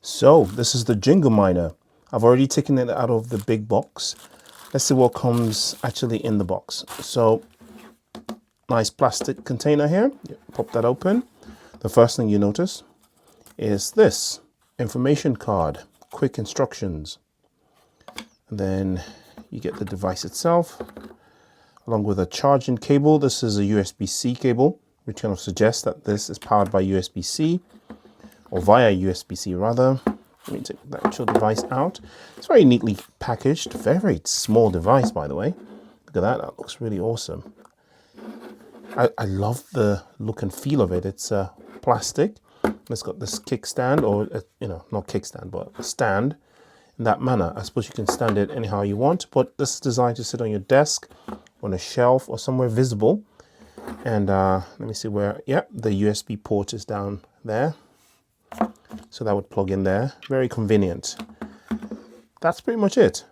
So this is the JingleMiner. I've already taken it out of the big box. Let's see what comes actually in the box. So nice plastic container here. Pop that open. The first thing you notice is this information card, quick instructions. And then you get the device itself along with a charging cable. This is a USB-C cable, which kind of suggests that this is powered by USB-C or via USB-C rather. Let me take the actual device out. It's very neatly packaged, very small device, by the way. Look at that, that looks really awesome. I love the look and feel of it. It's plastic. It's got this kickstand, or not kickstand, but a stand in that manner. I suppose you can stand it anyhow you want, but this is designed to sit on your desk, on a shelf, or somewhere visible. And let me see where, yeah, the USB port is down there. So that would plug in there. Very convenient. That's pretty much it.